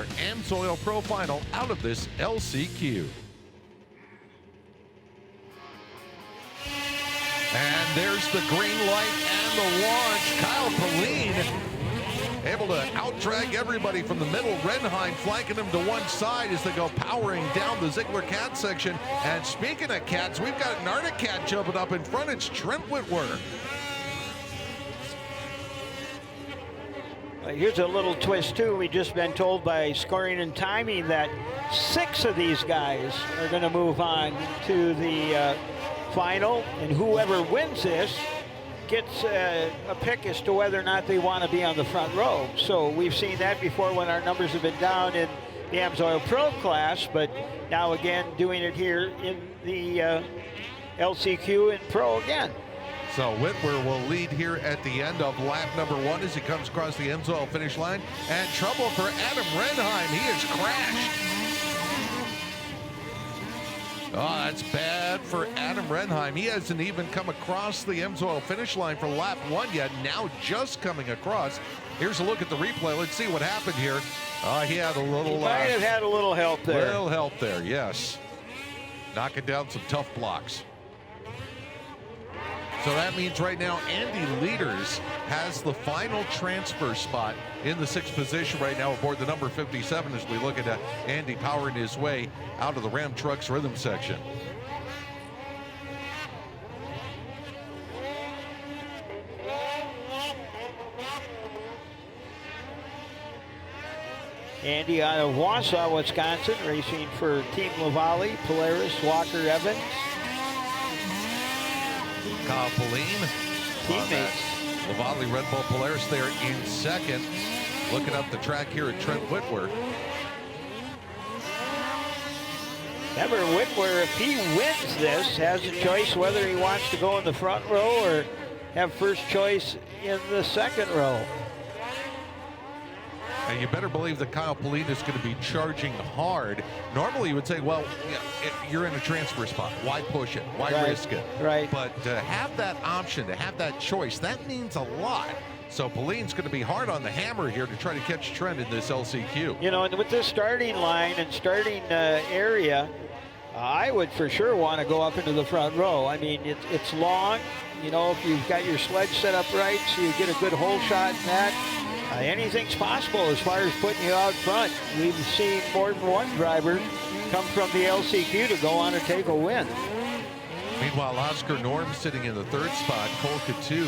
our AMSOIL Pro Final out of this LCQ. And there's the green light and the launch. Kyle Pauline able to out-drag everybody from the middle. Renheim flanking him to one side as they go powering down the Ziegler Cat section. And speaking of cats, we've got an Arctic Cat jumping up in front. It's Trent Whitwer. Here's a little twist too. We've just been told by Scoring and Timing that 6 of these guys are going to move on to the final, and whoever wins this gets a pick as to whether or not they want to be on the front row. So we've seen that before when our numbers have been down in the AMSOIL Pro class, but now again doing it here in the LCQ and Pro again. So Whitwer will lead here at the end of lap number 1 as he comes across the AMSOIL finish line. And trouble for Adam Renheim. He has crashed. Oh, that's bad for Adam Renheim. He hasn't even come across the AMSOIL finish line for lap 1 yet. Now just coming across. Here's a look at the replay. Let's see what happened here. He had a little... He might have had a little help there. Little help there, yes. Knocking down some tough blocks. So that means right now Andy Leaders has the final transfer spot in the 6th position right now aboard the number 57 as we look at Andy powering his way out of the Ram Trucks rhythm section. Andy out of Wausau, Wisconsin, racing for Team Lavallee, Polaris, Walker Evans. Kyle Pauline, teammates. Lavallee Red Bull Polaris there in 2nd. Looking up the track here at Trent Whitwer. Remember, Whitwer, if he wins this, has a choice whether he wants to go in the front row or have first choice in the 2nd row. And you better believe that Kyle Pauline is going to be charging hard. Normally you would say, well, you're in a transfer spot. Why push it? Why risk it? Right. But to have that option, to have that choice, that means a lot. So Pauline's going to be hard on the hammer here to try to catch Trent in this LCQ. You know, and with this starting line and starting area, I would for sure want to go up into the front row. I mean, it's long. You know, if you've got your sledge set up right so you get a good hole shot in that, anything's possible as far as putting you out front. We've seen more than one driver come from the LCQ to go on and take a win. Meanwhile, Oscar Norm sitting in the 3rd spot. Cole Coutu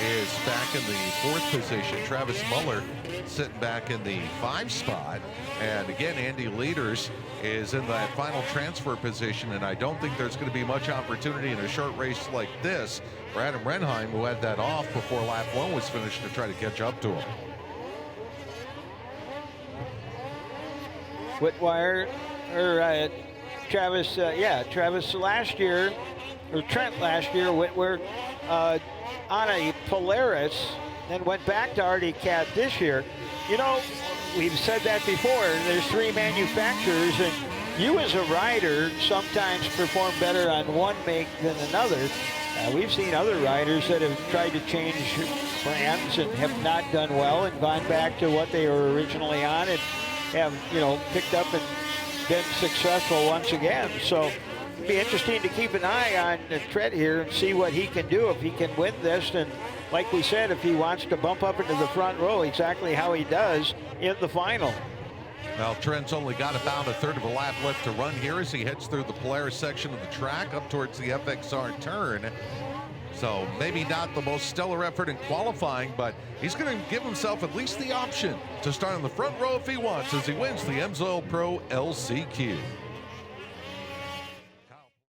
is back in the 4th position. Travis Muller sitting back in the 5th spot. And again, Andy Leaders is in that final transfer position, and I don't think there's going to be much opportunity in a short race like this for Adam Renheim, who had that off before lap 1 was finished, to try to catch up to him. Whitwire, or Travis, Travis last year, or Trent last year, Whitwer on a Polaris, then went back to Arctic Cat this year. You know, we've said that before, there's 3 manufacturers, and you as a rider sometimes perform better on one make than another. We've seen other riders that have tried to change brands and have not done well and gone back to what they were originally on and have, you know, picked up and been successful once again. So it'll be interesting to keep an eye on Trent here and see what he can do if he can win this. And like we said, if he wants to bump up into the front row, exactly how he does in the final. Well, Trent's only got about a 1/3 of a lap left to run here as he heads through the Polaris section of the track up towards the FXR turn. So maybe not the most stellar effort in qualifying, but he's going to give himself at least the option to start on the front row if he wants as he wins the AMSOIL Pro LCQ.